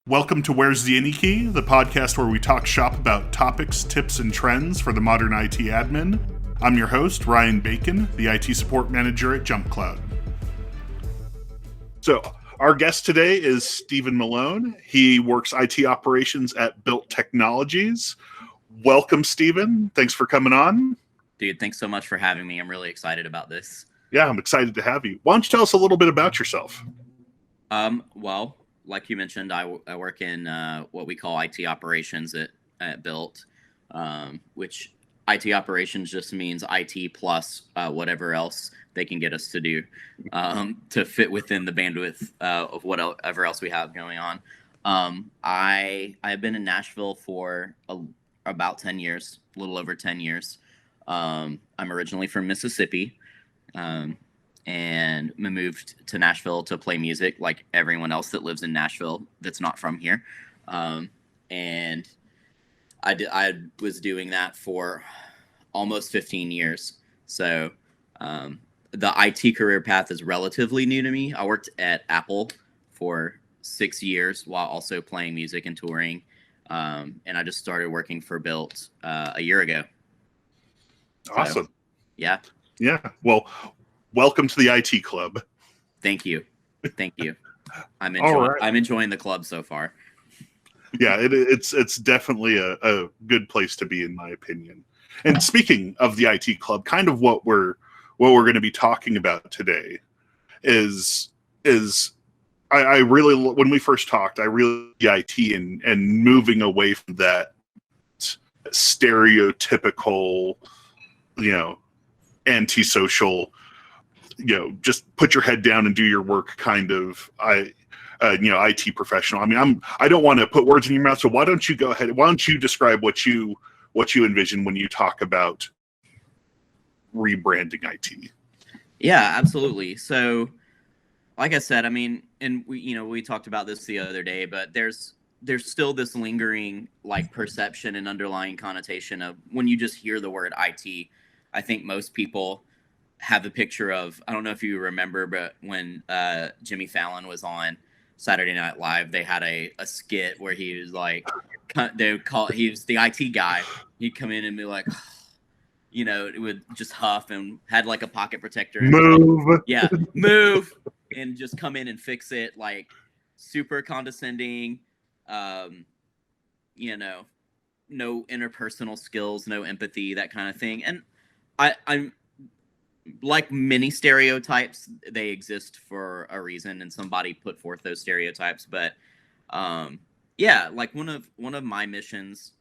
Welcome to Where's the Any Key, the podcast where we talk shop about topics, tips, and trends for the modern IT admin. I'm your host, Ryan Bacon, the IT support manager at JumpCloud. So, our guest today is Steven Malone. He works IT operations at Built Technologies. Welcome, Steven. Thanks for coming on. Dude, thanks so much for having me. I'm really excited about this. Yeah, I'm excited to have you. Why don't you tell us a little bit about yourself? Well, like you mentioned, I work in what we call IT operations at Built, which IT operations just means IT plus whatever else they can get us to do to fit within the bandwidth of whatever else we have going on. I've been in Nashville for about 10 years, a little over 10 years. I'm originally from Mississippi. And moved to Nashville to play music like everyone else that lives in Nashville that's not from here. And I was doing that for almost 15 years. So the IT career path is relatively new to me. I worked at Apple for 6 years while also playing music and touring. And I just started working for Built a year ago. Awesome. So, yeah. Yeah. Well, welcome to the IT club. Thank you. I'm enjoying the club so far. Yeah, it's definitely a good place to be, in my opinion. And speaking of the IT club, kind of what we're going to be talking about today is I really, when we first talked, I really IT and moving away from that stereotypical, antisocial, just put your head down and do your work kind of IT professional. I mean, I don't want to put words in your mouth, so why don't you go ahead? Why don't you describe what you envision when you talk about rebranding IT? Yeah, absolutely. So, like I said, I mean, and we talked about this the other day, but there's still this lingering perception and underlying connotation of when you just hear the word IT. I think most people have a picture of, I don't know if you remember, but when Jimmy Fallon was on Saturday Night Live, they had a skit where he was he was the IT guy. He'd come in and be like, it would just huff and had a pocket protector. And Move. Move. And just come in and fix it, super condescending, no interpersonal skills, no empathy, that kind of thing. And I'm like many stereotypes, they exist for a reason, and somebody put forth those stereotypes. But one of my missions,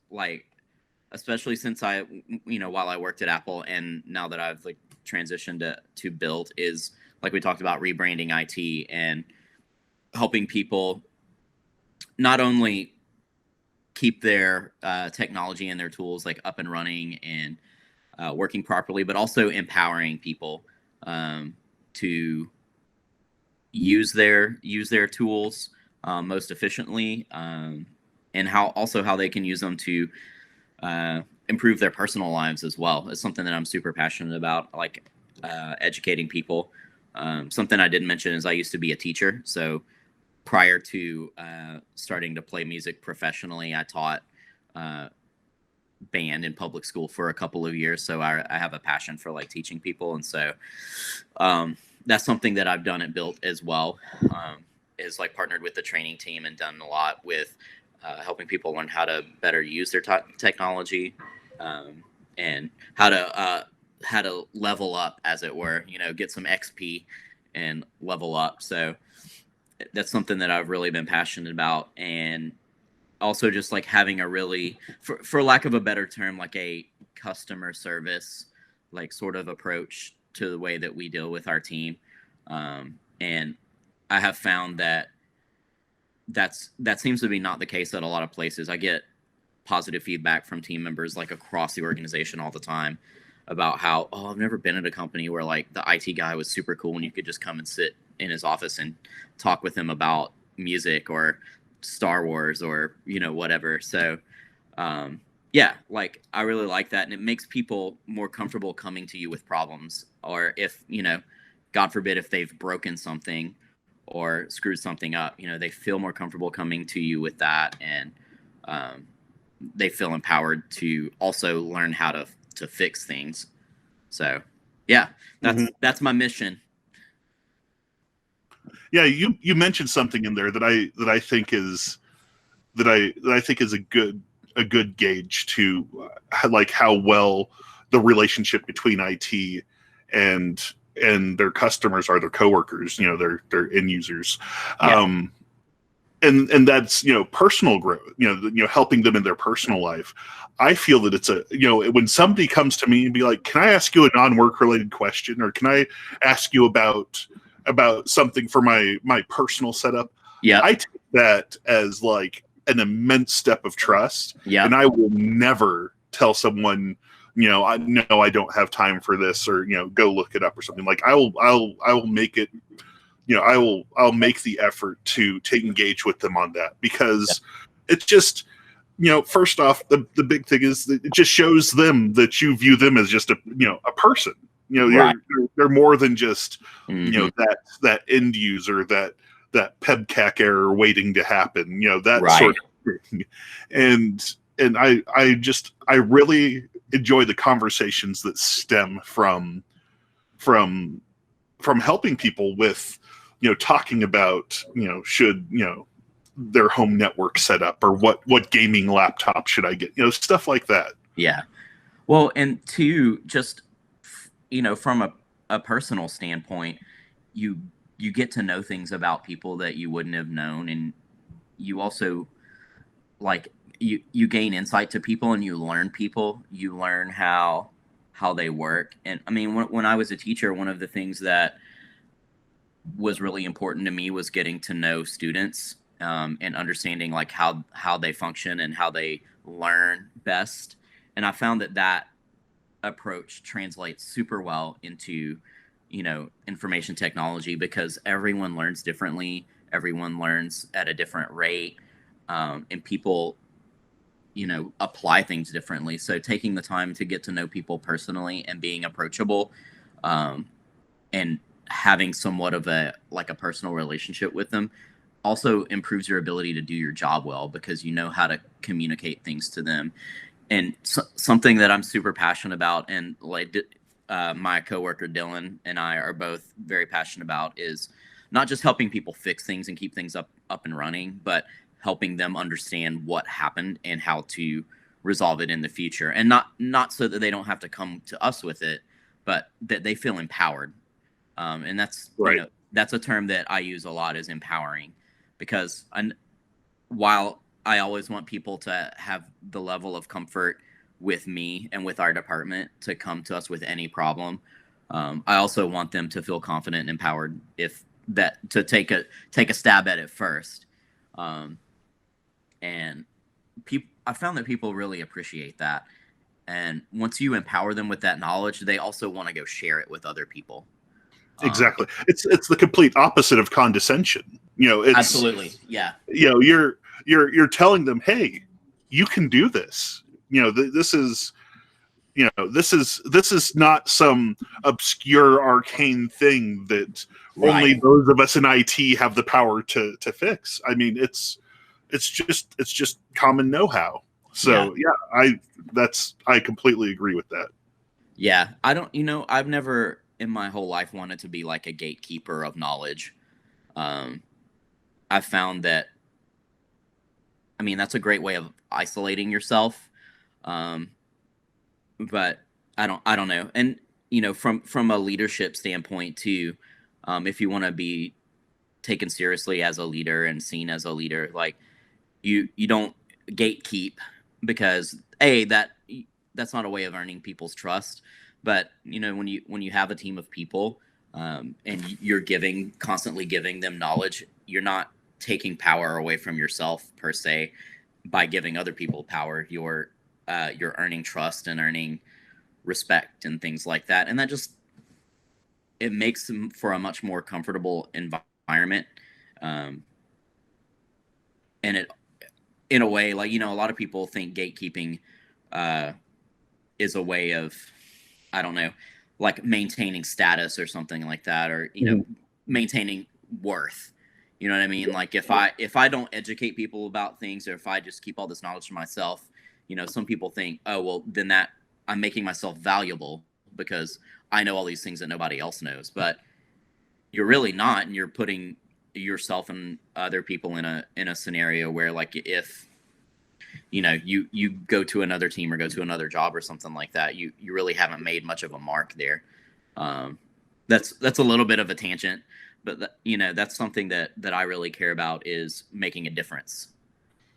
especially since I while I worked at Apple and now that I've transitioned to Build, is we talked about rebranding IT and helping people not only keep their technology and their tools up and running and working properly, but also empowering people to use their tools most efficiently, and how they can use them to improve their personal lives as well. It's something that I'm super passionate about, educating people. Something I didn't mention is I used to be a teacher. So prior to starting to play music professionally, I taught band in public school for a couple of years, so I have a passion for teaching people, and so that's something that I've done at Built as well. Is partnered with the training team and done a lot with helping people learn how to better use their technology, and how to level up, as it were, get some XP and level up. So that's something that I've really been passionate about. And also just having a really, for lack of a better term, a customer service, sort of approach to the way that we deal with our team. And I have found that seems to be not the case at a lot of places. I get positive feedback from team members across the organization all the time about how, I've never been at a company where the IT guy was super cool and you could just come and sit in his office and talk with him about music or Star Wars or whatever. So I really like that, and it makes people more comfortable coming to you with problems, or if God forbid if they've broken something or screwed something up, they feel more comfortable coming to you with that, and they feel empowered to also learn how to fix things. So yeah, that's my mission. Yeah, you mentioned something in there that I think is a good gauge to like how well the relationship between IT and their customers are, their coworkers, their end users. Yeah. And that's, personal growth, helping them in their personal life. I feel that it's when somebody comes to me and be like, can I ask you a non-work related question, or can I ask you about something for my personal setup? Yeah. I take that as like an immense step of trust. Yeah. And I will never tell someone, I don't have time for this, or, go look it up or something. Like I will make it, I'll make the effort to engage with them on that, because it's just, first off, the big thing is that it just shows them that you view them as just a person. Right. They're more than just, Mhm. that end user, that PEBCAC error waiting to happen, that Right. sort of thing. And I really enjoy the conversations that stem from helping people with, talking about, should, their home network set up, or what gaming laptop should I get, stuff like that. Yeah. Well, and two, just from a personal standpoint, you you get to know things about people that you wouldn't have known, and you also, like, you gain insight to people, and you learn how they work. And I mean, when I was a teacher, one of the things that was really important to me was getting to know students, and understanding like how they function and how they learn best. And I found that approach translates super well into information technology, because everyone learns differently, everyone learns at a different rate, and people apply things differently. So taking the time to get to know people personally and being approachable, and having somewhat of a personal relationship with them also improves your ability to do your job well, because you know how to communicate things to them. And something that I'm super passionate about, and my coworker Dylan and I are both very passionate about, is not just helping people fix things and keep things up and running, but helping them understand what happened and how to resolve it in the future. And not so that they don't have to come to us with it, but that they feel empowered. And that's Right. that's a term that I use a lot, is empowering, because while I always want people to have the level of comfort with me and with our department to come to us with any problem, I also want them to feel confident and empowered to take a stab at it first. And I found that people really appreciate that. And once you empower them with that knowledge, they also want to go share it with other people. Exactly. It's the complete opposite of condescension. It's Absolutely. Yeah. You're telling them, hey, you can do this. This is this is not some obscure arcane thing that only those of us in IT have the power to fix. I mean, it's just common know-how. So yeah, I completely agree with that. Yeah, I don't, I've never in my whole life wanted to be like a gatekeeper of knowledge. I've found that, I mean, that's a great way of isolating yourself. But I don't know. And, from a leadership standpoint too, if you want to be taken seriously as a leader and seen as a leader, like you don't gatekeep, because that's not a way of earning people's trust. But when you have a team of people, and you're constantly giving them knowledge, you're not taking power away from yourself per se by giving other people power. You're earning trust and earning respect and things like that, and that just, it makes them for a much more comfortable environment. And it, in a way, like, a lot of people think gatekeeping is a way of, I don't know, like maintaining status or something like that, or maintaining worth. You know what I mean? Like if I don't educate people about things, or if I just keep all this knowledge to myself, some people think, oh well, then that I'm making myself valuable because I know all these things that nobody else knows. But you're really not, and you're putting yourself and other people in a scenario where, like, if you go to another team or go to another job or something like that, you really haven't made much of a mark there. That's a little bit of a tangent, but that's something that I really care about, is making a difference.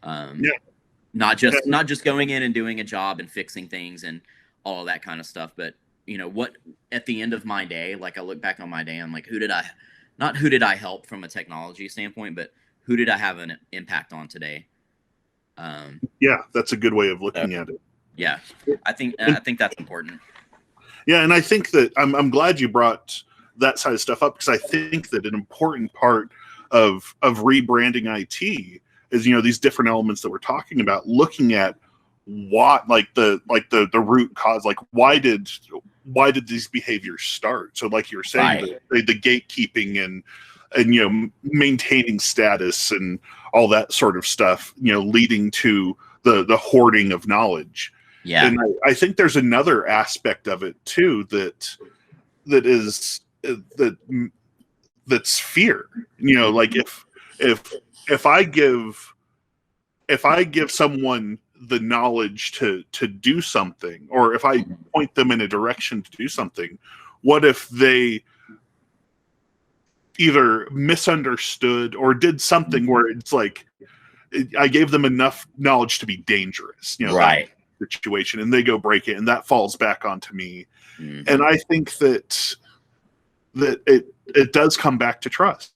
Yeah. Not just going in and doing a job and fixing things and all of that kind of stuff, but what at the end of my day, like I look back on my day, I'm like, who did I help from a technology standpoint, but who did I have an impact on today? Yeah, that's a good way of looking at it. Yeah, I think that's important. Yeah, and I think that I'm glad you brought that side of stuff up, because I think that an important part of rebranding IT is these different elements that we're talking about, looking at what the root cause, like why did these behaviors start. So like you were saying, right, the gatekeeping and maintaining status and all that sort of stuff, leading to the hoarding of knowledge. Yeah. And I think there's another aspect of it too that's fear. Like if I give someone the knowledge to do something, or if I point them in a direction to do something, what if they either misunderstood or did something where it's like I gave them enough knowledge to be dangerous, right, situation, and they go break it, and that falls back onto me. Mm-hmm. And I think that it does come back to trust.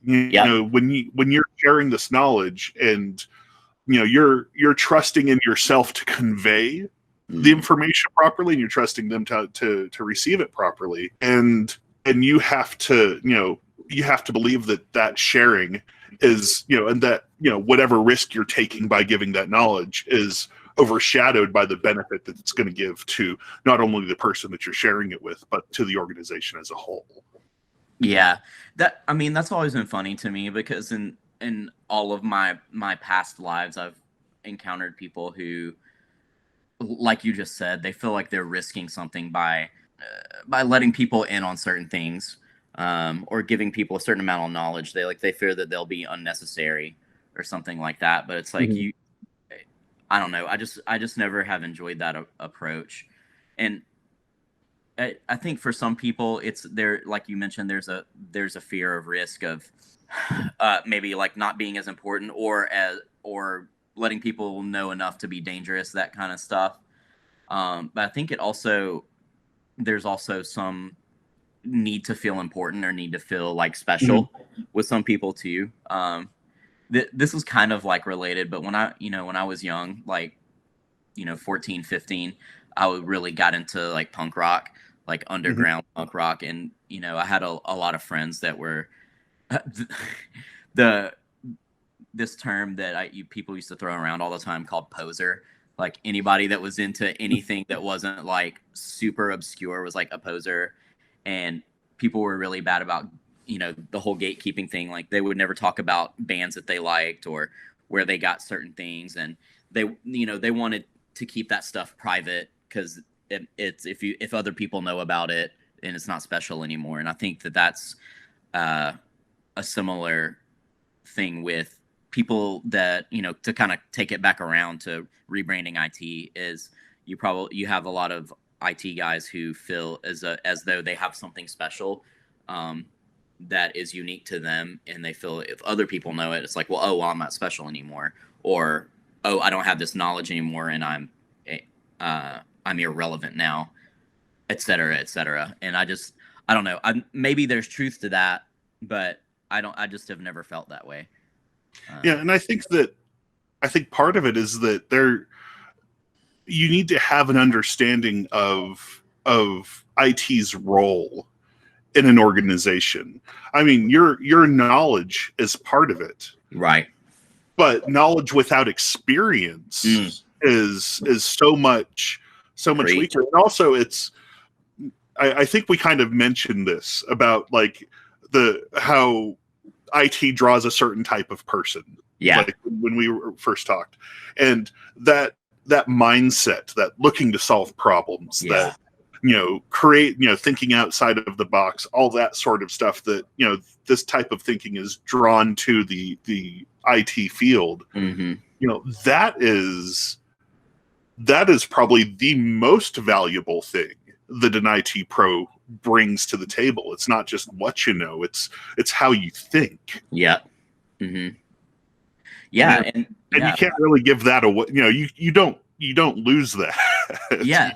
When you're sharing this knowledge, and you're trusting in yourself to convey the information properly, and you're trusting them to receive it properly, and you have to believe that sharing is and that whatever risk you're taking by giving that knowledge is overshadowed by the benefit that it's going to give to not only the person that you're sharing it with, but to the organization as a whole. Yeah, that's always been funny to me, because in all of my past lives, I've encountered people who, like you just said, they feel like they're risking something by letting people in on certain things, or giving people a certain amount of knowledge. They fear that they'll be unnecessary or something like that. But it's like, I don't know. I just never have enjoyed that approach. And I think for some people, it's there, like you mentioned, there's a fear of risk of maybe like not being as important, or letting people know enough to be dangerous, that kind of stuff. But I think there's also some need to feel important, or need to feel like special with some people too. This is kind of like related, but when I was young, like 14, 15, I really got into like punk rock, like underground punk rock, and I had a lot of friends that were this term that people used to throw around all the time, called poser. Like anybody that was into anything that wasn't like super obscure was like a poser, and people were really bad about the whole gatekeeping thing. Like they would never talk about bands that they liked or where they got certain things, and they wanted to keep that stuff private, because it's if other people know about it, and it's not special anymore. And I think that's a similar thing with people that to kind of take it back around to rebranding IT, is you have a lot of IT guys who feel as though they have something special that is unique to them, and they feel if other people know it, it's like, well, I'm not special anymore, or I don't have this knowledge anymore, and I'm irrelevant now, et cetera, et cetera. And I don't know. Maybe there's truth to that, but I just have never felt that way. Yeah, and I think part of it is that you need to have an understanding of IT's role in an organization. I mean, your knowledge is part of it, right? But knowledge without experience is so much weaker. And also, I think we kind of mentioned this about like how IT draws a certain type of person. Yeah. Like when we first talked, and that mindset, that looking to solve problems, that create, thinking outside of the box, all that sort of stuff, that this type of thinking is drawn to the IT field. Mm-hmm. That is probably the most valuable thing that an IT pro brings to the table. It's not just what you know, it's how you think. Yeah. Mm-hmm. Yeah. And you can't really give that away. You don't lose that. Yeah.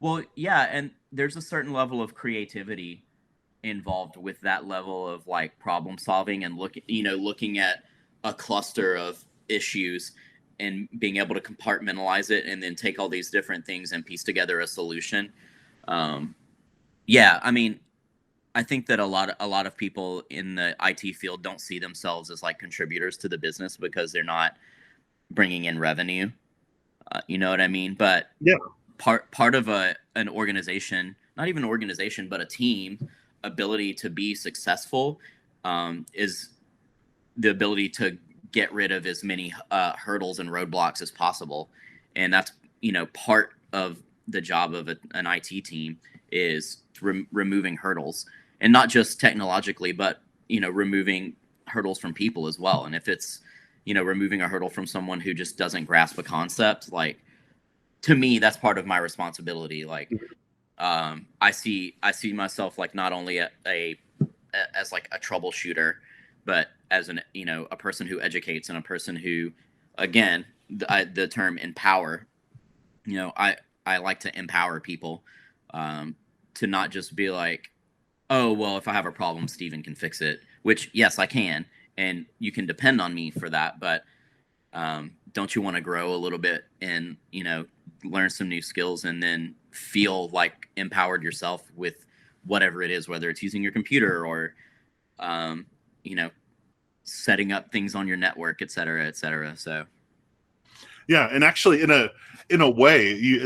Well, yeah, and there's a certain level of creativity involved with that level of like problem solving and looking at a cluster of issues and being able to compartmentalize it and then take all these different things and piece together a solution. Yeah, I mean, I think that a lot of people in the IT field don't see themselves as like contributors to the business because they're not bringing in revenue. You know what I mean? But yeah, part of an organization, not even an organization, but a team ability to be successful is the ability to get rid of as many hurdles and roadblocks as possible. And that's, part of the job of an IT team is removing hurdles, and not just technologically, but, removing hurdles from people as well. And if it's, removing a hurdle from someone who just doesn't grasp a concept, like, to me, that's part of my responsibility. Like, I see myself like not only as like a troubleshooter, but as a person who educates and a person who, again, the term empower. I like to empower people to not just be like, oh, well, if I have a problem, Steven can fix it. Which, yes, I can, and you can depend on me for that. But don't you want to grow a little bit and learn some new skills and then feel like empowered yourself with whatever it is, whether it's using your computer or setting up things on your network, et cetera, et cetera. So yeah, and actually in a way,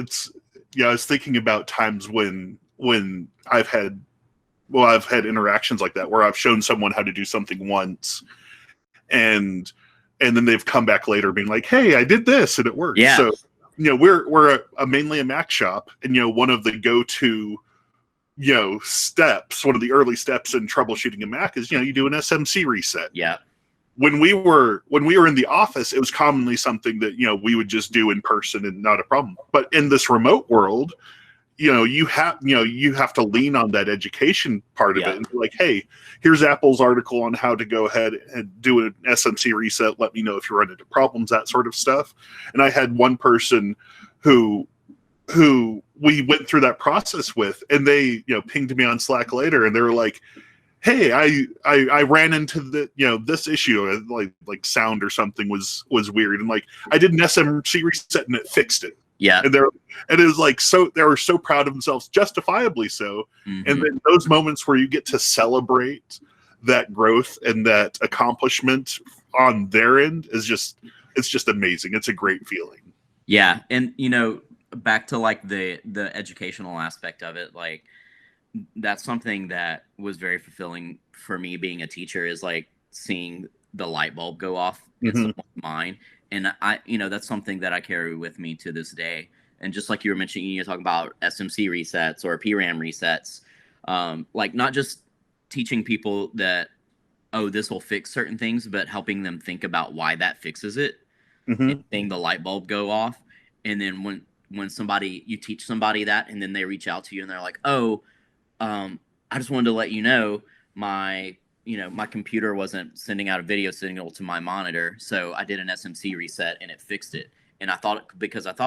I was thinking about times when I've had interactions like that where I've shown someone how to do something once, and then they've come back later being like, hey, I did this and it worked. Yeah. So we're mainly a Mac shop, and one of the go-to steps, one of the early steps in troubleshooting a Mac is you do an SMC reset. Yeah. When we were in the office, it was commonly something that we would just do in person and not a problem. But in this remote world, you have to lean on that education part of it and be like, hey, here's Apple's article on how to go ahead and do an SMC reset. Let me know if you run into problems, that sort of stuff. And I had one person who we went through that process with, and they pinged me on Slack later, and they were like, hey, I ran into the this issue, like sound or something was weird, and like I did an SMC reset and it fixed it. Yeah. And it was like, so they were so proud of themselves, justifiably so. Mm-hmm. And then those moments where you get to celebrate that growth and that accomplishment on their end it's just amazing. It's a great feeling. Yeah. And back to like the educational aspect of it, like that's something that was very fulfilling for me being a teacher, is like seeing the light bulb go off in someone's mind. And I, that's something that I carry with me to this day. And just like you were mentioning, you're talking about SMC resets or PRAM resets, like not just teaching people that, oh, this will fix certain things, but helping them think about why that fixes it, and seeing the light bulb go off. And then when you teach somebody that, and then they reach out to you and they're like, oh, I just wanted to let you know my computer wasn't sending out a video signal to my monitor, so I did an SMC reset and it fixed it. And I thought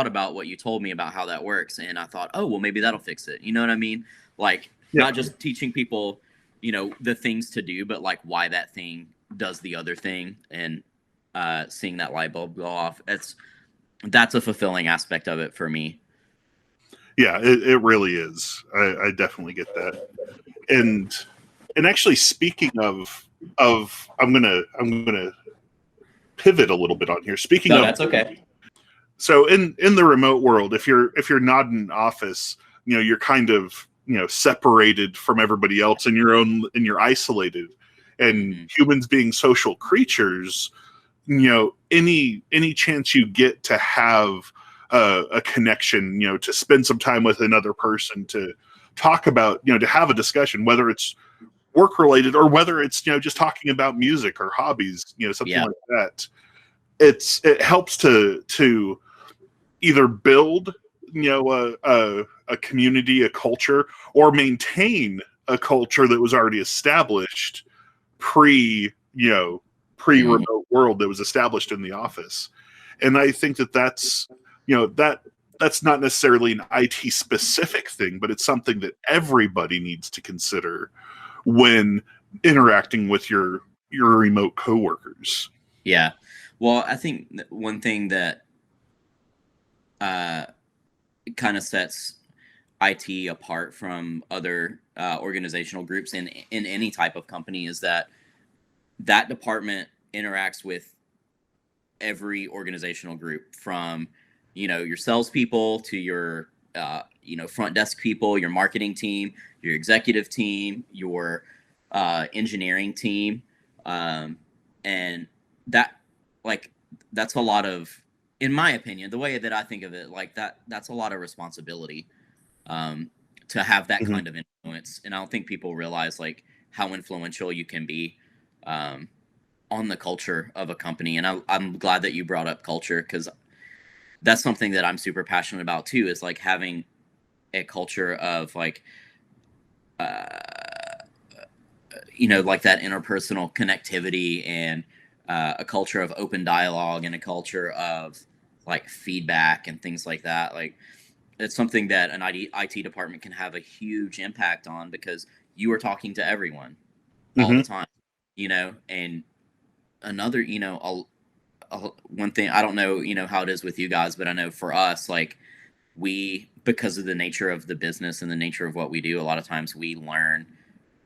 about what you told me about how that works, and I thought, oh, well, maybe that'll fix it. You know what I mean? Like, not just teaching people, the things to do, but like why that thing does the other thing, and seeing that light bulb go off. That's a fulfilling aspect of it for me. Yeah, it really is. I definitely get that. And actually, speaking of, I'm gonna pivot a little bit on here. Speaking of, that's okay. So in the remote world, if you're not in an office, you're kind of separated from everybody else, and you're isolated. and humans being social creatures, any chance you get to have a connection, to spend some time with another person, to talk about, to have a discussion, whether it's work related or whether it's, just talking about music or hobbies, something like that. It helps to either build, a community, a culture, or maintain a culture that was already established pre-remote world that was established in the office. And I think that's not necessarily an IT specific thing, but it's something that everybody needs to consider when interacting with your remote coworkers. Yeah. Well, I think one thing that kind of sets IT apart from other organizational groups in any type of company is that department interacts with every organizational group, from your salespeople to your front desk people, your marketing team, your executive team, your engineering team, and that's a lot of, in my opinion, the way that I think of it, that's a lot of responsibility to have that kind of influence. And I don't think people realize how influential you can be on the culture of a company. And I'm glad that you brought up culture, because that's something that I'm super passionate about too, is having a culture of that interpersonal connectivity, and a culture of open dialogue, and a culture of feedback and things like that. It's something that an IT department can have a huge impact on, because you are talking to everyone all the time, and another, one thing, I don't know, how it is with you guys, but I know for us, we, because of the nature of the business and the nature of what we do, a lot of times we learn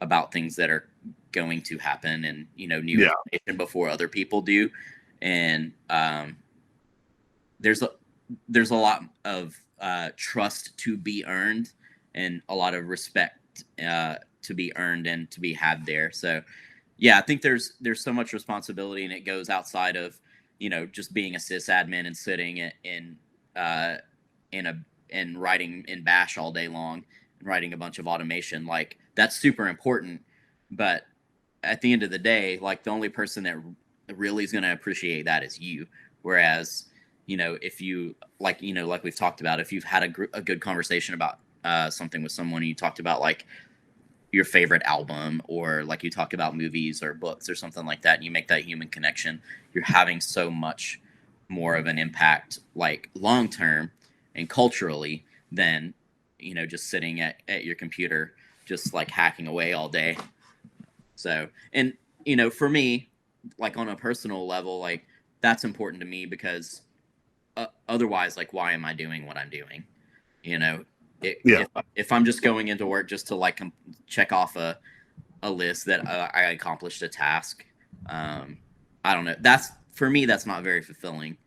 about things that are going to happen, and, new information before other people do. And there's a lot of trust to be earned, and a lot of respect to be earned and to be had there. So yeah, I think there's so much responsibility, and it goes outside of, just being a sysadmin and sitting and writing in Bash all day long and writing a bunch of automation. That's super important, but at the end of the day, the only person that really is going to appreciate that is you. Whereas, if you like we've talked about, if you've had a good conversation about something with someone, and you talked about your favorite album, or you talk about movies or books or something like that, and you make that human connection, you're having so much more of an impact, long term and culturally, than just sitting at your computer, just hacking away all day. So, and for me, on a personal level, that's important to me, because otherwise, why am I doing what I'm doing? If I'm just going into work just to check off a list that I accomplished a task, I don't know. For me, that's not very fulfilling.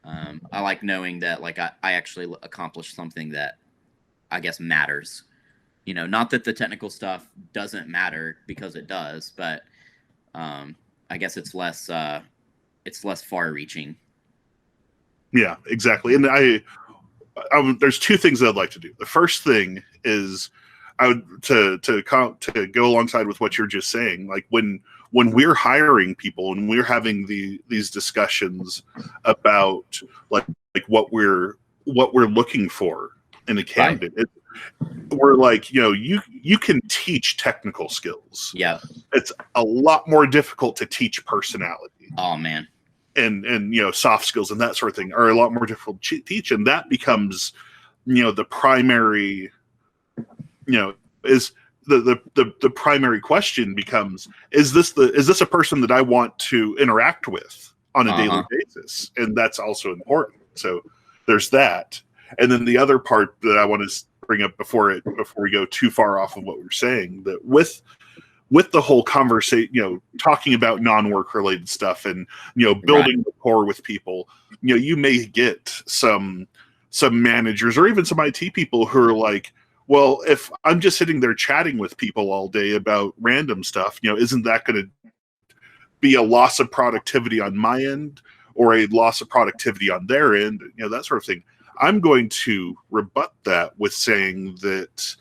I like knowing that I actually accomplished something that I guess matters. Not that the technical stuff doesn't matter, because it does, but I guess it's less far-reaching. Yeah, exactly. And I there's two things that I'd like to do. The first thing is I would to go alongside with what you're just saying. When we're hiring people and we're having these discussions about what we're looking for in a candidate, we're you can teach technical skills. Yeah, it's a lot more difficult to teach personality. Oh man. And soft skills and that sort of thing are a lot more difficult to teach, and that becomes the primary is the primary question becomes, is this a person that I want to interact with on a daily basis? And that's also important. So there's that. And then the other part that I want to bring up before we go too far off of what we're saying, that with the whole conversation, talking about non-work related stuff and, building rapport with people, you may get some managers or even some IT people who are Well, if I'm just sitting there chatting with people all day about random stuff, isn't that going to be a loss of productivity on my end or a loss of productivity on their end, that sort of thing? I'm going to rebut that with saying that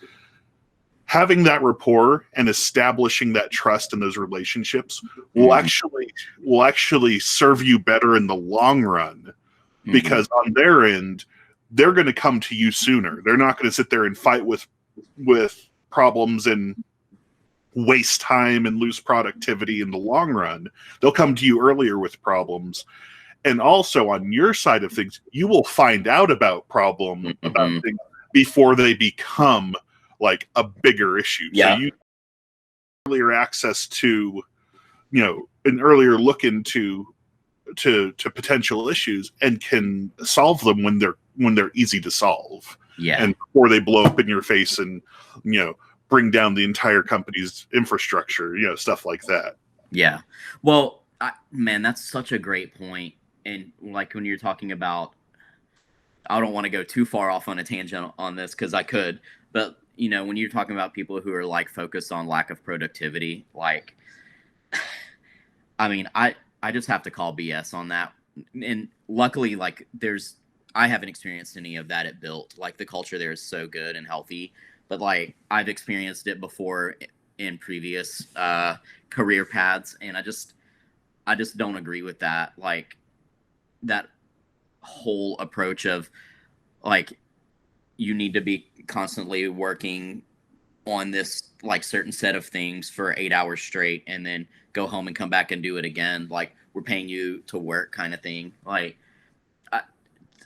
having that rapport and establishing that trust in those relationships will actually serve you better in the long run, because on their end, they're going to come to you sooner. They're not going to sit there and fight with problems and waste time and lose productivity in the long run. They'll come to you earlier with problems. And also on your side of things, you will find out about about things before they become like a bigger issue. Yeah. So you have earlier access to, an earlier look into to potential issues and can solve them when they're easy to solve. Yeah. And before they blow up in your face and, bring down the entire company's infrastructure, stuff like that. Yeah. Well, man, that's such a great point. And like when you're talking about, I don't want to go too far off on a tangent on this because I could, but when you're talking about people who are like focused on lack of productivity, like, I mean, I just have to call BS on that. And luckily, like I haven't experienced any of that at Built. Like the culture there is so good and healthy, but like I've experienced it before in previous career paths, and I just don't agree with that. Like that whole approach of like you need to be constantly working on this like certain set of things for 8 hours straight and then go home and come back and do it again. Like we're paying you to work kind of thing. Like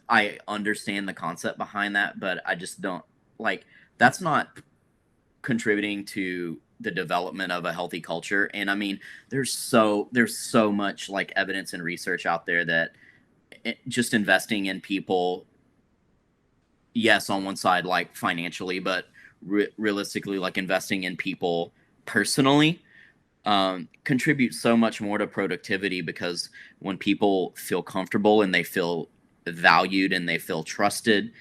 I understand the concept behind that, but I just don't like that's not contributing to the development of a healthy culture. And I mean, there's so much like evidence and research out there that just investing in people, yes, on one side, like financially, but realistically, like investing in people personally, contributes so much more to productivity, because when people feel comfortable and they feel valued and they feel trusted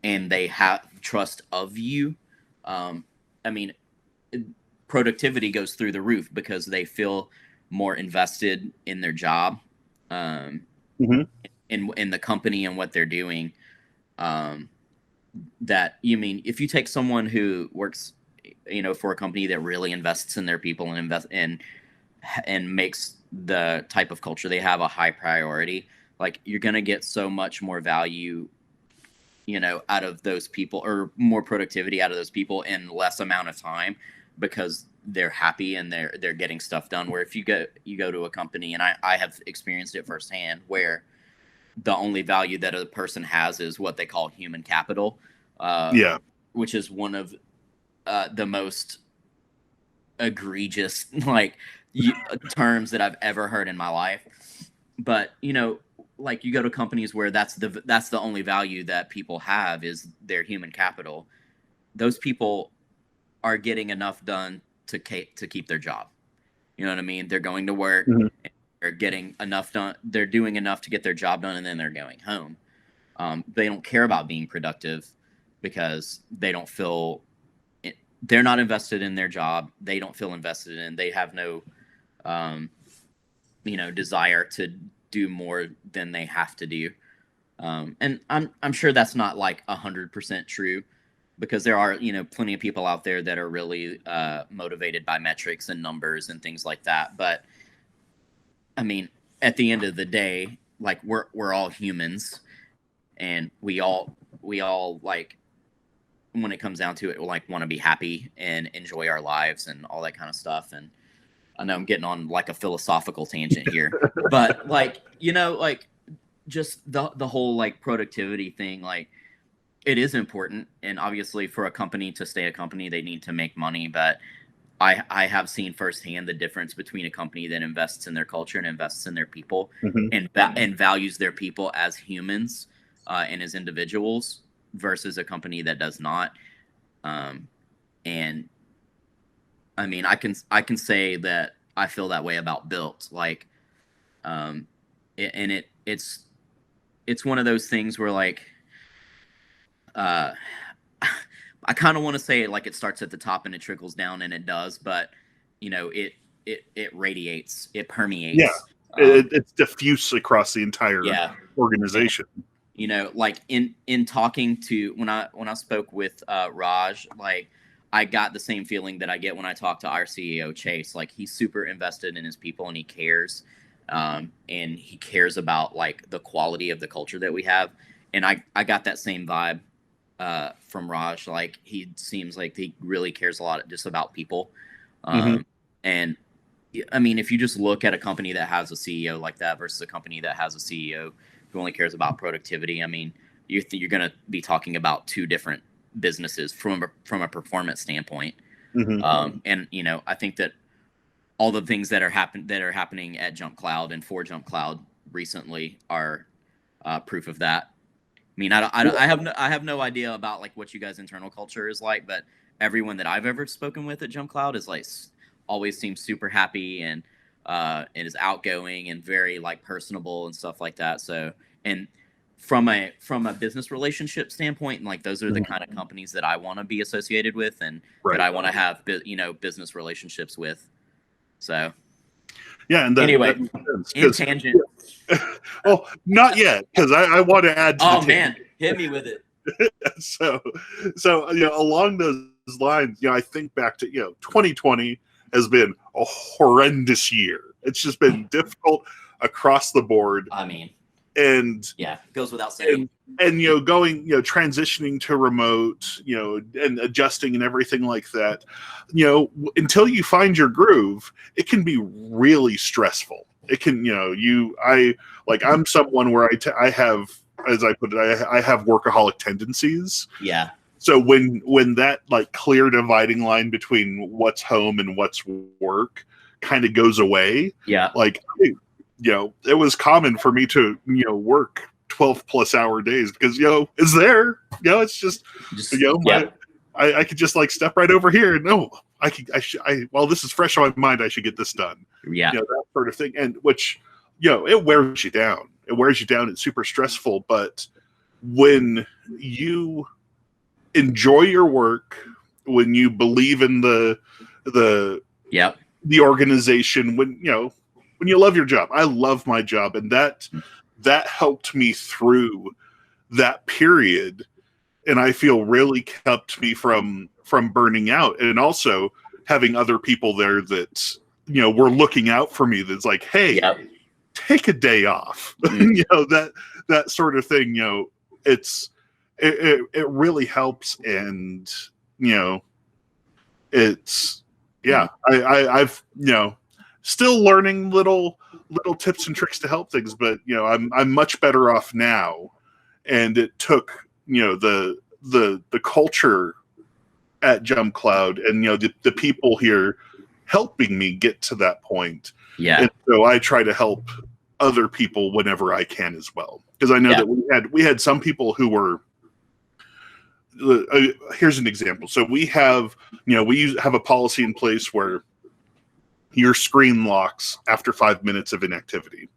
and they have trust of you, I mean, productivity goes through the roof because they feel more invested in their job, in the company and what they're doing. That if you take someone who works, for a company that really invests in their people and makes the type of culture they have a high priority, like you're going to get so much more value, out of those people, or more productivity out of those people in less amount of time, because they're happy and they're getting stuff done. Where if you go to a company, and I have experienced it firsthand, where the only value that a person has is what they call human capital, which is one of the most egregious terms that I've ever heard in my life. But like you go to companies where that's the only value that people have is their human capital. Those people are getting enough done to keep their job. You know what I mean? They're going to work. They're getting enough done. They're doing enough to get their job done, and then they're going home. They don't care about being productive because they don't feel they're not invested in their job. They don't feel invested in. They have no, desire to do more than they have to do. And I'm sure that's not like 100% true, because there are plenty of people out there that are really motivated by metrics and numbers and things like that. But I mean, at the end of the day, like we're all humans, and we all like, when it comes down to it, like want to be happy and enjoy our lives and all that kind of stuff. And I know I'm getting on like a philosophical tangent here, but like like just the whole like productivity thing, like it is important, and obviously for a company to stay a company, they need to make money. But I have seen firsthand the difference between a company that invests in their culture and invests in their people, and values their people as humans and as individuals, versus a company that does not. And I mean, I can say that I feel that way about Built. Like, it's one of those things where like, I kind of want to say like it starts at the top and it trickles down, and it does, but it radiates, it permeates. Yeah, it's diffuse across the entire organization. Like in talking to when I spoke with Raj, like I got the same feeling that I get when I talk to our CEO Chase. Like he's super invested in his people and he cares, and he cares about like the quality of the culture that we have. And I got that same vibe from Raj. Like he seems like he really cares a lot just about people. And I mean, if you just look at a company that has a CEO like that versus a company that has a CEO who only cares about productivity, I mean, you're going to be talking about two different businesses from a performance standpoint. And I think that all the things that are happening at Jump Cloud and for Jump Cloud recently are proof of that. I mean, I have no idea about like what you guys' internal culture is like, but everyone that I've ever spoken with at Jump Cloud is like always seems super happy and is outgoing and very like personable and stuff like that. So, and from a business relationship standpoint, like those are the kind of companies that I want to be associated with and that I want to have business relationships with. So yeah, and anyway, in tangent. Well, not yet, because I want to add to oh man, hit me with it. so along those lines, I think back to 2020 has been a horrendous year. It's just been difficult across the board. I mean, and yeah, goes without saying. And going, transitioning to remote, and adjusting and everything like that, until you find your groove, it can be really stressful. It can, I'm someone where I have, as I put it, I have workaholic tendencies. Yeah. So when that like clear dividing line between what's home and what's work kind of goes away, like, it was common for me to, work 12+ hour days because, it's there, it's just I could just like step right over here. No, while this is fresh on my mind, I should get this done. Yeah. That sort of thing. And which, it wears you down. It's super stressful. But when you enjoy your work, when you believe in the organization, when you love your job. I love my job, and that helped me through that period, and I feel really kept me from burning out, and also having other people there that were looking out for me. That's like, hey, take a day off. That sort of thing. It really helps, and it's I've still learning little tips and tricks to help things, but I'm much better off now. And it took the culture at Jump Cloud and the people here helping me get to that point. Yeah. And so I try to help other people whenever I can as well, because I know that we had some people who were. Here's an example. So we have we have a policy in place where your screen locks after 5 minutes of inactivity.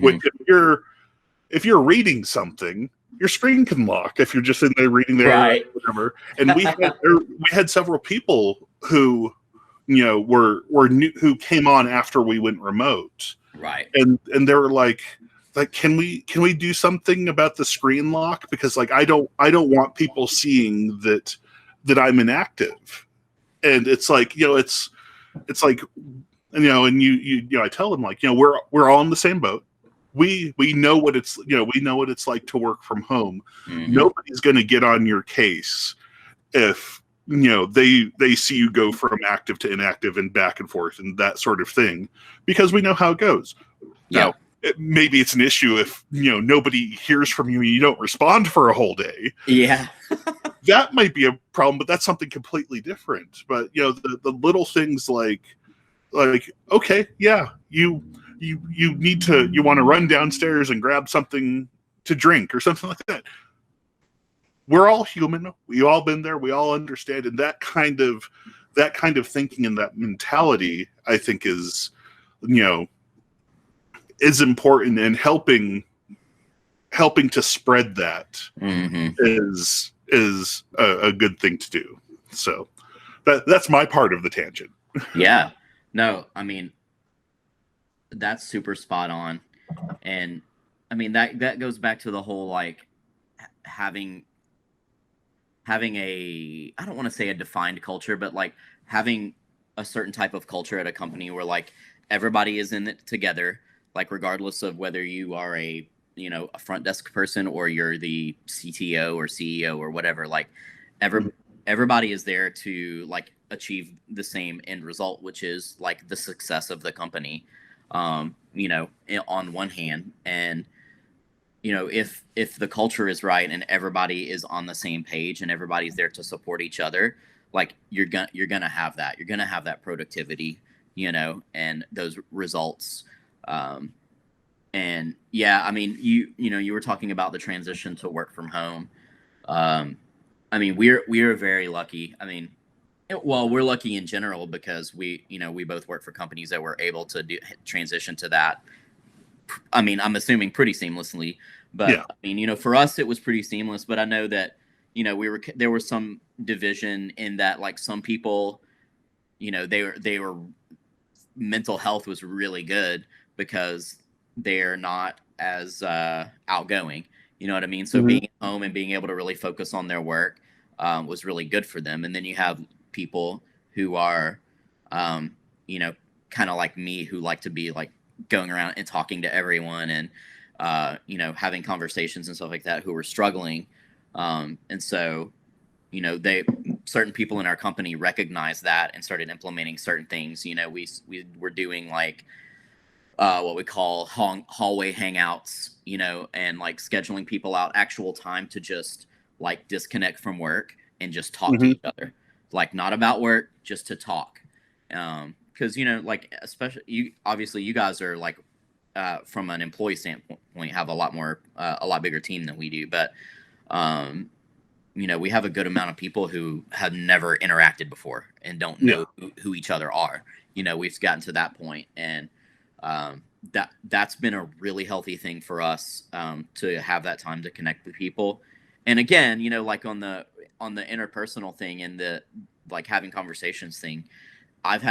Which if you're reading something, your screen can lock if you're just in there reading there, right? Or whatever. And we had several people who were new, who came on after we went remote, right? And they were like, can we do something about the screen lock, because like I don't want people seeing that I'm inactive. And it's like it's like and you I tell them like we're all in the same boat. We know what it's like to work from home. Nobody's going to get on your case if they see you go from active to inactive and back and forth and that sort of thing, because we know how it goes. Now, maybe it's an issue if nobody hears from you and you don't respond for a whole day. Yeah. That might be a problem, but that's something completely different. But the little things like okay, you want to run downstairs and grab something to drink or something like that. We're all human. We all been there. We all understand. And that kind of thinking and that mentality, I think, is important, and helping to spread that is a good thing to do. So that's my part of the tangent. Yeah. No, I mean, that's super spot on. And I mean, that goes back to the whole like having a, I don't want to say a defined culture, but like having a certain type of culture at a company where like everybody is in it together, like regardless of whether you are a a front desk person or you're the CTO or CEO or whatever, like everybody is there to like achieve the same end result, which is like the success of the company, on one hand. And if the culture is right and everybody is on the same page and everybody's there to support each other, like you're gonna have that productivity, and those results. And yeah, I mean, you were talking about the transition to work from home. I mean, we're very lucky. I mean, well, we're lucky in general because we both work for companies that were able to transition to that. I mean, I'm assuming pretty seamlessly, but yeah. I mean, for us, it was pretty seamless, but I know that, there was some division in that, like some people, they were mental health was really good because they're not as outgoing. You know what I mean? So being at home and being able to really focus on their work was really good for them. And then you have people who are, kind of like me, who like to be like going around and talking to everyone and, having conversations and stuff like that, who were struggling. And so, certain people in our company recognized that and started implementing certain things. We were doing like, what we call hallway hangouts, and like scheduling people out actual time to just like disconnect from work and just talk to each other, like not about work, just to talk. Because like especially you guys are like from an employee standpoint have a lot bigger team than we do, but we have a good amount of people who have never interacted before and don't know who each other are. We've gotten to that point, and that's been a really healthy thing for us, to have that time to connect with people. And again, like on the interpersonal thing and the like having conversations thing, I've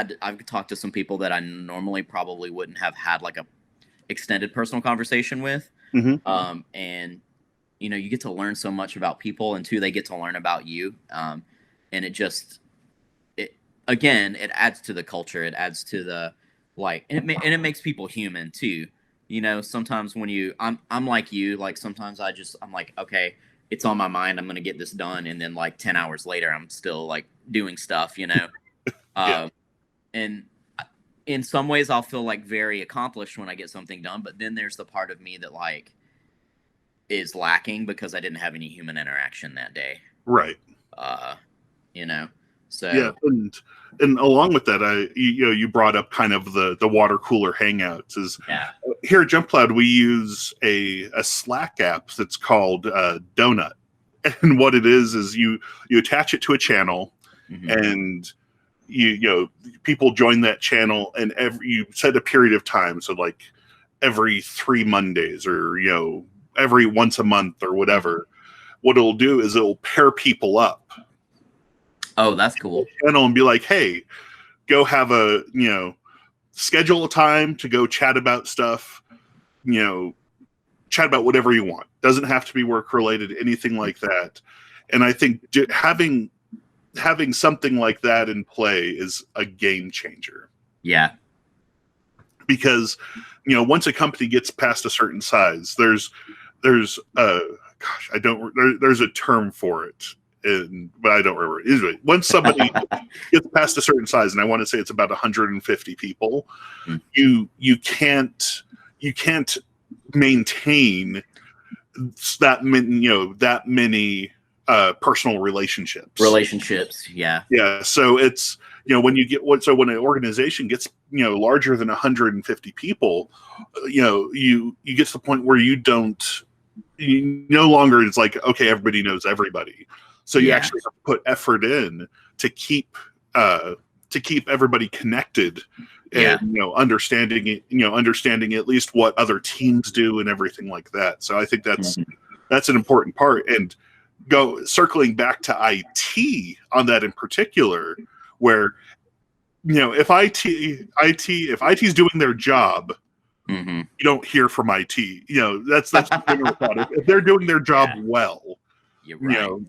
talked to some people that I normally probably wouldn't have had like a extended personal conversation with. And you get to learn so much about people, and they get to learn about you. And it adds to the culture. It adds to the like, and it makes people human too. Sometimes when I'm like you, like sometimes I'm like, okay, it's on my mind, I'm gonna get this done, and then like 10 hours later, I'm still like doing stuff. And in some ways, I'll feel like very accomplished when I get something done. But then there's the part of me that like is lacking because I didn't have any human interaction that day. Right. So yeah, and along with that, you brought up kind of the water cooler hangouts. Here at Jump Cloud, we use a Slack app that's called Donut, and what it is you attach it to a channel, and people join that channel, and you set a period of time, so like every 3 Mondays or every once a month or whatever. What it'll do is it'll pair people up. Oh, that's cool. Channel and be like, hey, go have schedule a time to go chat about stuff, chat about whatever you want. Doesn't have to be work related, anything like that. And I think having something like that in play is a game changer. Yeah. Because, once a company gets past a certain size, there's a term for it. But I don't remember. Anyway, once somebody gets past a certain size, and I want to say it's about 150 people, you can't maintain that many personal relationships. Yeah. So it's when when an organization gets larger than 150 people, you get to the point where you no longer, it's like, okay, everybody knows everybody. So you actually have to put effort in to keep everybody connected, and understanding at least what other teams do and everything like that. So I think that's an important part. And circling back to IT on that in particular, where if if IT's doing their job, you don't hear from IT. That's the thing with that. If they're doing their job well, you're right.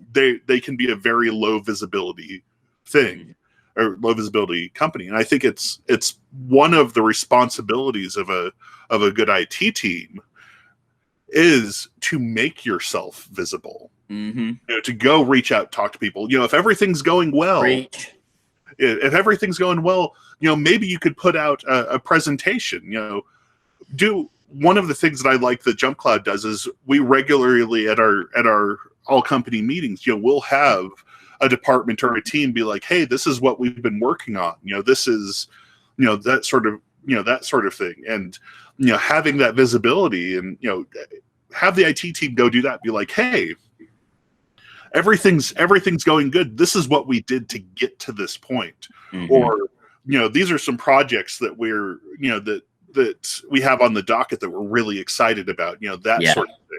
They can be a very low visibility thing or low visibility company. And I think it's one of the responsibilities of a good IT team is to make yourself visible. To go reach out, talk to people. If everything's going well, if everything's going well, maybe you could put out a presentation. Do one of the things that I like that Jump Cloud does is we regularly at our all company meetings, we'll have a department or a team be like, hey, this is what we've been working on. This is, that sort of thing. And, having that visibility and, have the IT team go do that. Be like, hey, everything's going good. This is what we did to get to this point. Or, these are some projects that we're, that we have on the docket that we're really excited about, that sort of thing.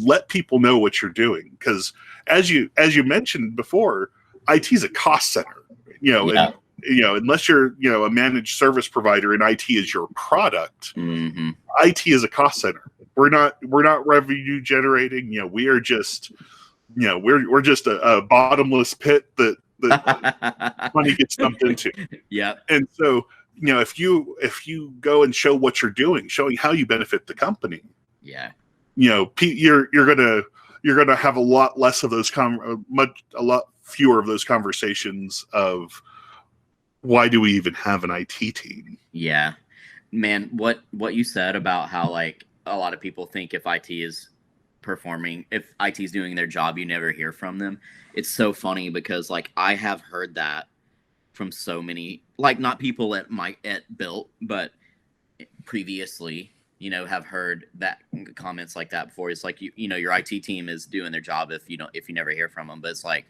Let people know what you're doing. Because as you mentioned before, IT is a cost center, and, unless you're, a managed service provider and IT is your product, IT is a cost center. We're not revenue generating. We are just, we're just a bottomless pit that money gets dumped into. Yeah. And so, if you go and show what you're doing, showing how you benefit the company, you're gonna have a lot less of those a lot fewer of those conversations of why do we even have an IT team? Yeah, man, what you said about how like a lot of people think if IT is doing their job, you never hear from them. It's so funny because like I have heard that from so many, like not people at Built, but previously, have heard that comments like that before. It's like your IT team is doing their job if you never hear from them. But it's like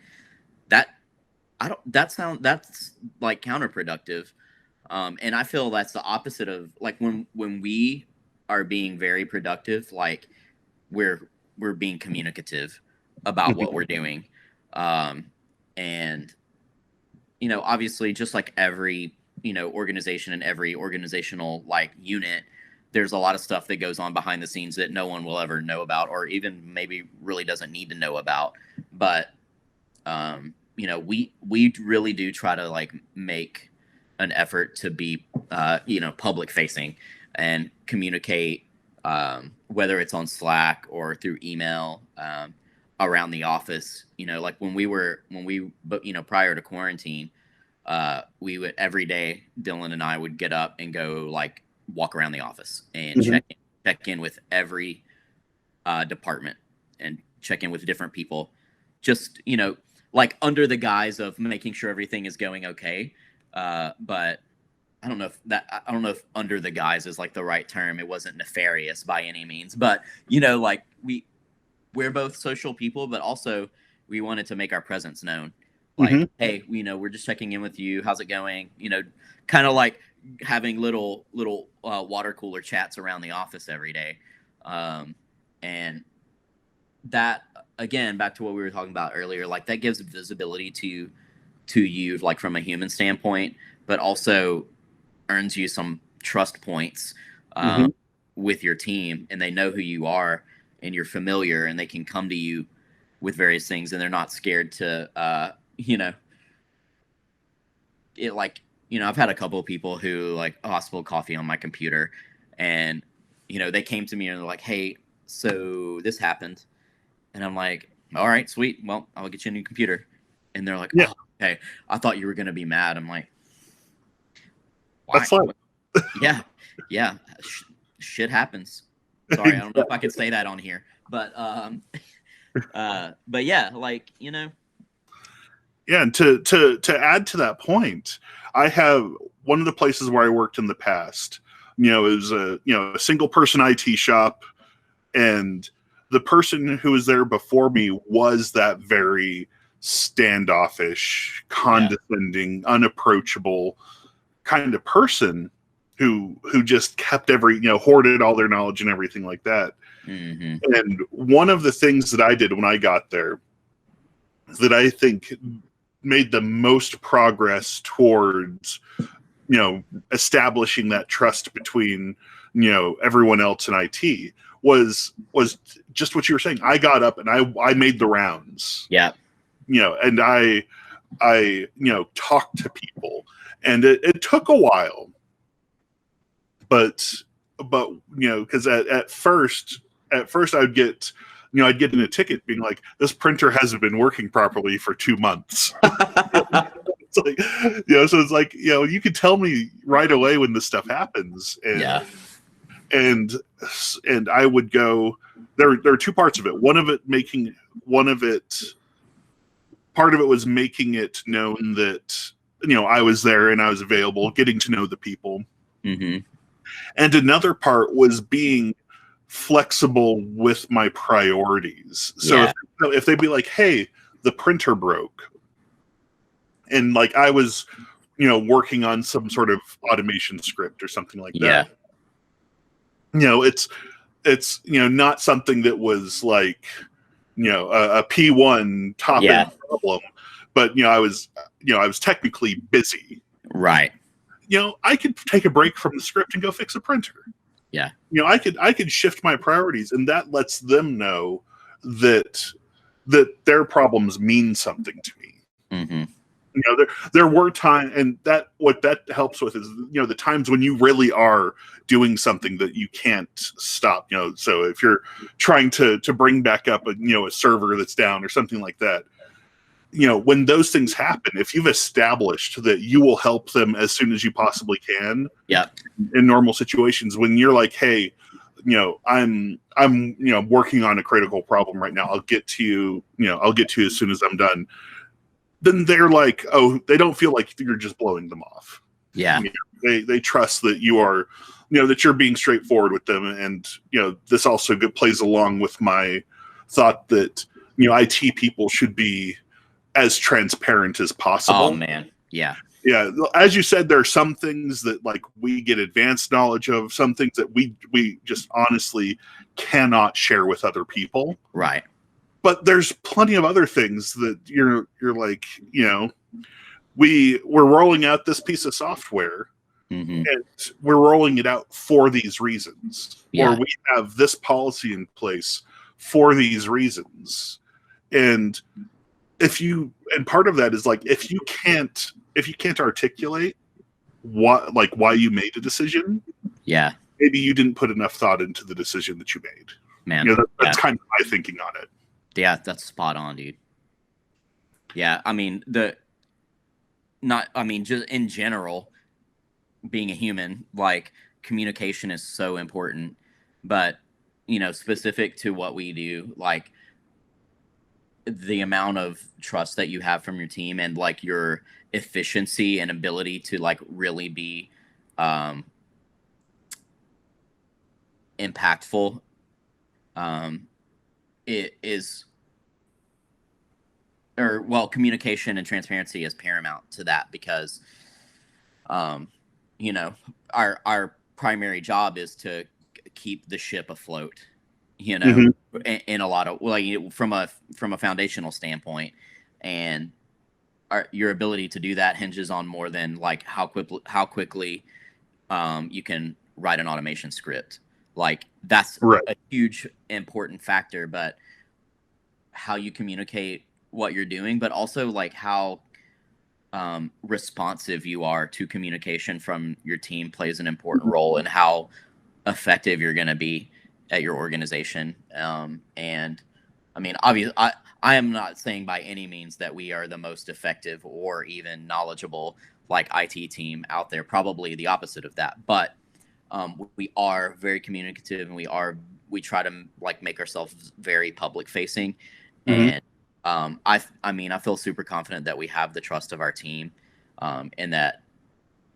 that's like counterproductive. And I feel that's the opposite of like when we are being very productive, like we're being communicative about what we're doing. And obviously just like every, organization and every organizational like unit, there's a lot of stuff that goes on behind the scenes that no one will ever know about, or even maybe really doesn't need to know about. But, we really do try to like make an effort to be, public facing and communicate, whether it's on Slack or through email, around the office. Like when we prior to quarantine, we would every day, Dylan and I would get up and go like walk around the office and check in with every department and check in with different people, just like under the guise of making sure everything is going okay. But I don't know if under the guise is like the right term. It wasn't nefarious by any means, but like we're both social people, but also we wanted to make our presence known. Like, hey, we're just checking in with you. How's it going? Kind of like having little water cooler chats around the office every day. And that, again, back to what we were talking about earlier, like that gives visibility to you, like from a human standpoint, but also earns you some trust points with your team, and they know who you are and you're familiar, and they can come to you with various things, and they're not scared to, it like, I've had a couple of people who like, oh, I spilled coffee on my computer, and, they came to me and they're like, hey, so this happened. And I'm like, all right, sweet. Well, I'll get you a new computer. And they're like, oh, okay, I thought you were going to be mad. I'm like, why? That's fine. Yeah. Shit happens. Sorry, I don't know if I could say that on here, but yeah, like, Yeah, and to add to that point, I have one of the places where I worked in the past, is a single person IT shop, and the person who was there before me was that very standoffish, condescending, unapproachable kind of person who just kept hoarded all their knowledge and everything like that. And one of the things that I did when I got there that I think made the most progress towards, establishing that trust between, everyone else in IT was just what you were saying. I got up and I made the rounds. Yeah. And I talked to people, and it took a while, but because at first I'd get in a ticket being like, this printer hasn't been working properly for 2 months. It's like, so it's like, you could tell me right away when this stuff happens. And, Yeah. And I would go, there are two parts of it. Part of it was making it known that, I was there and I was available, getting to know the people. Mm-hmm. And another part was being flexible with my priorities. So if they'd be like, hey, the printer broke, and like I was, working on some sort of automation script or something like that. It's not something that was like, a P1 top end problem, but I was technically busy. Right. I could take a break from the script and go fix a printer. Yeah. I could shift my priorities, and that lets them know that their problems mean something to me. Mm-hmm. There were times, and what that helps with is, the times when you really are doing something that you can't stop. So if you're trying to bring back up a server that's down or something like that, when those things happen, if you've established that you will help them as soon as you possibly can, in normal situations, when you're like, hey, I'm working on a critical problem right now, I'll get to you as soon as I'm done. Then they're like, oh, they don't feel like you're just blowing them off. Yeah. They trust that you are, that you're being straightforward with them. And, this also plays along with my thought that, IT people should be as transparent as possible. Oh, man. Yeah. Yeah. As you said, there are some things that like we get advanced knowledge of, some things that we just honestly cannot share with other people. Right. But there's plenty of other things that you're like, we're rolling out this piece of software, mm-hmm. and we're rolling it out for these reasons, Yeah. or we have this policy in place for these reasons. And part of that is like, if you can't articulate why you made a decision, maybe you didn't put enough thought into the decision that you made. Man, that's kind of my thinking on it. Yeah, that's spot on, dude. Yeah, I mean, just in general, being a human, like, communication is so important. But, specific to what we do, like, the amount of trust that you have from your team and, like, your efficiency and ability to, like, really be impactful, it is, communication and transparency is paramount to that, because our primary job is to keep the ship afloat, mm-hmm. in a lot of, from a foundational standpoint, and your ability to do that hinges on more than like how quickly you can write an automation script. Like, that's right. a huge important factor, but how you communicate what you're doing, but also like how responsive you are to communication from your team plays an important role in how effective you're going to be at your organization. And I mean, obviously, I am not saying by any means that we are the most effective or even knowledgeable like IT team out there. Probably the opposite of that, but we are very communicative, and we try to like make ourselves very public facing. Mm-hmm. And I feel super confident that we have the trust of our team, and that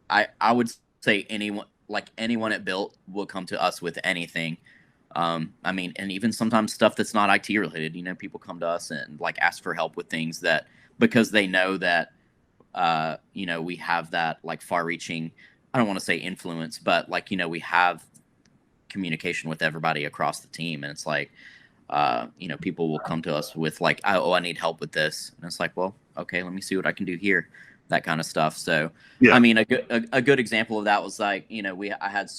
I would say anyone at Built will come to us with anything. And even sometimes stuff that's not IT related, people come to us and like ask for help with things that, because they know that, we have that like far reaching, I don't want to say influence, but like, we have communication with everybody across the team. And it's like, People will come to us with like, oh, I need help with this, and it's like, well, okay, let me see what I can do here, that kind of stuff. So, Yeah. I mean, a good example of that was like, I had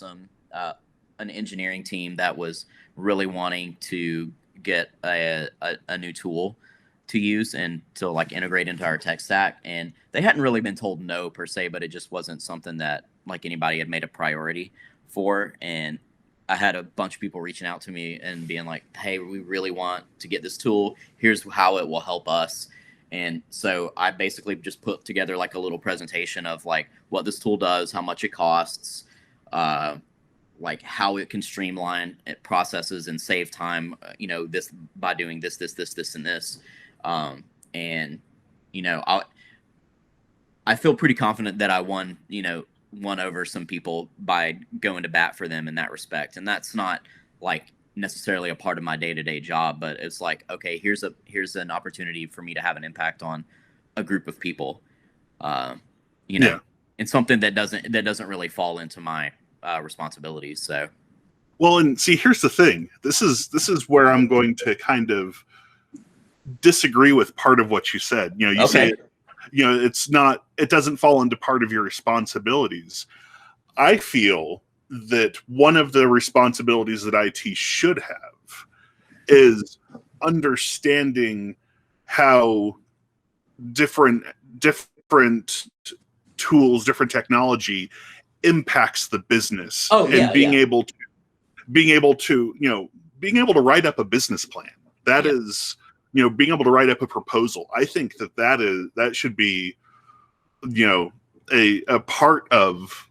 an engineering team that was really wanting to get a new tool to use and to like integrate into our tech stack, and they hadn't really been told no per se, but it just wasn't something that like anybody had made a priority for. And I had a bunch of people reaching out to me and being like, hey, we really want to get this tool, here's how it will help us. And so I basically just put together like a little presentation of like what this tool does, how much it costs, like how it can streamline processes and save time, this by doing this, and this. And, I feel pretty confident that I won over some people by going to bat for them in that respect. And that's not like necessarily a part of my day-to-day job, but it's like, okay, here's an opportunity for me to have an impact on a group of people, and something that doesn't really fall into my responsibilities. So, well, and see, here's the thing. This is where I'm going to kind of disagree with part of what you said. You say, it doesn't fall into part of your responsibilities. I feel that one of the responsibilities that IT should have is understanding how different tools, different technology impacts the business, being able to write up a business plan. That is, being able to write up a proposal. I think that should be, a part of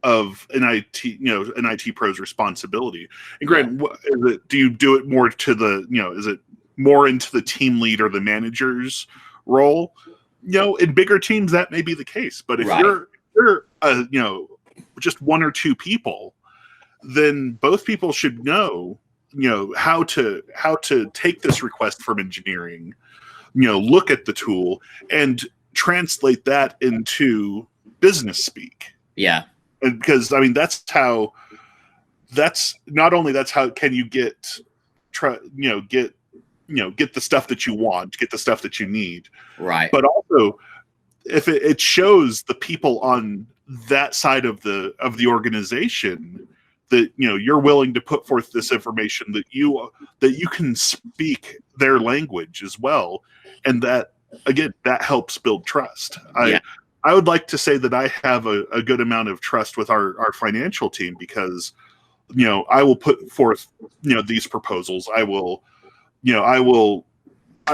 an IT pro's responsibility. And Grant, do you do it more to is it more into the team lead or the manager's role? In bigger teams that may be the case, but if you're just one or two people, then both people should know how to take this request from engineering, look at the tool and translate that into business speak. Yeah. And because I mean that's how can you get the stuff that you want, get the stuff that you need. Right. But also if it shows the people on that side of the organization that you're willing to put forth this information, that you can speak their language as well, and that again that helps build trust. I would like to say that I have a good amount of trust with our financial team because I will put forth these proposals. I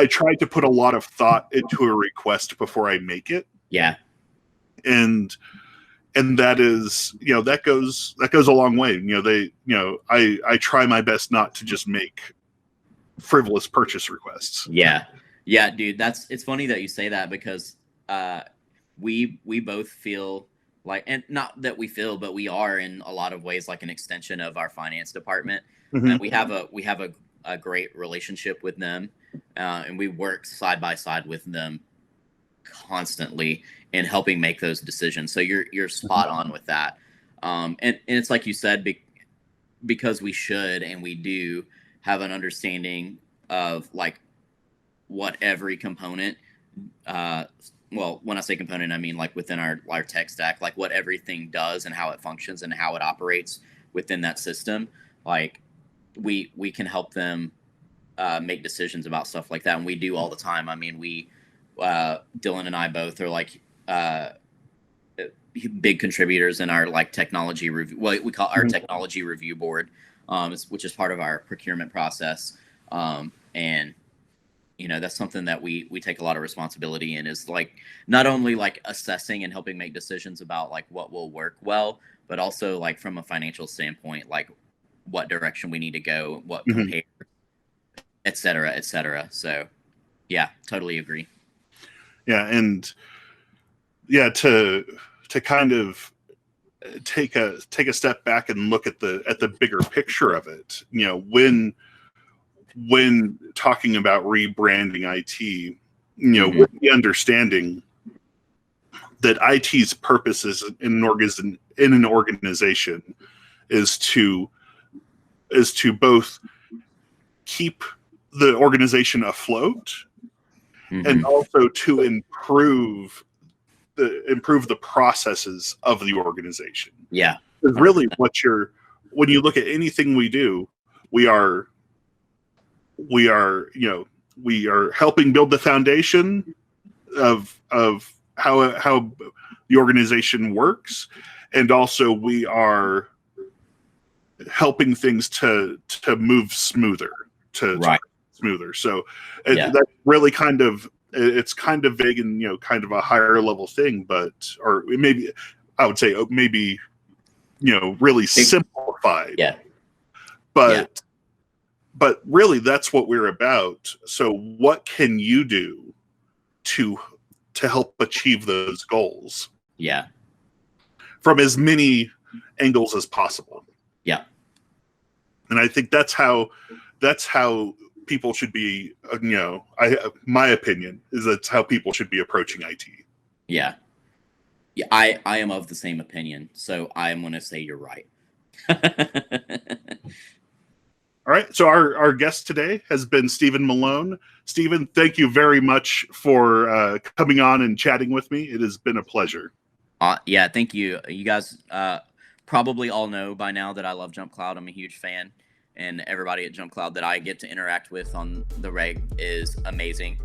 try to put a lot of thought into a request before I make it. Yeah. And that is, that goes a long way. I try my best not to just make frivolous purchase requests. Yeah. Yeah, dude, it's funny that you say that because we both feel like, and not that we feel, but we are in a lot of ways like an extension of our finance department. Mm-hmm. And we have a great relationship with them, and we work side by side with them constantly in helping make those decisions. So you're spot on with that. And it's like you said, because we should and we do have an understanding of like what every component, well, when I say component, I mean like within our tech stack, like what everything does and how it functions and how it operates within that system. Like we can help them make decisions about stuff like that. And we do all the time. I mean, Dylan and I both are like big contributors in our like technology review, what we call our technology review board, which is part of our procurement process. And that's something that we take a lot of responsibility in, is like not only like assessing and helping make decisions about like what will work well, but also like from a financial standpoint, like what direction we need to go, what compare, et cetera, et cetera. So yeah, totally agree. Yeah. And yeah, to kind of take a step back and look at the bigger picture of it, when talking about rebranding IT, with the understanding that IT's purpose is in an organization is to both keep the organization afloat, and also to improve the processes of the organization. Yeah. Because really when you look at anything we do, we are helping build the foundation of how the organization works, and also we are helping things to move smoother, to smoother. So that's really it's kind of vague and kind of a higher level thing, or maybe I would say maybe really simplified. Yeah. But really that's what we're about. So what can you do to help achieve those goals? Yeah. From as many angles as possible. Yeah. And I think that's how people should be, my opinion is that's how people should be approaching IT. Yeah. Yeah, I am of the same opinion, so I am going to say you're right. All right, so our guest today has been Stephen Malone. Stephen, thank you very much for coming on and chatting with me. It has been a pleasure. Yeah, thank you. You guys probably all know by now that I love Jump Cloud. I'm a huge fan, and everybody at Jump Cloud that I get to interact with on the reg is amazing.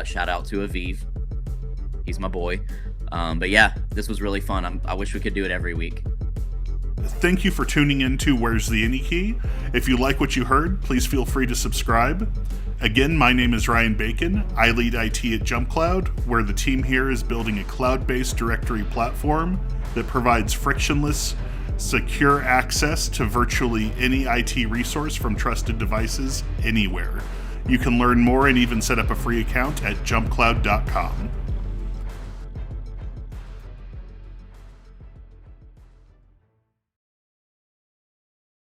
Shout out to Aviv. He's my boy. But yeah, this was really fun. I wish we could do it every week. Thank you for tuning in to Where's the Any Key? If you like what you heard, please feel free to subscribe. Again, my name is Ryan Bacon. I lead IT at Jump Cloud, where the team here is building a cloud-based directory platform that provides frictionless, secure access to virtually any IT resource from trusted devices anywhere. You can learn more and even set up a free account at jumpcloud.com.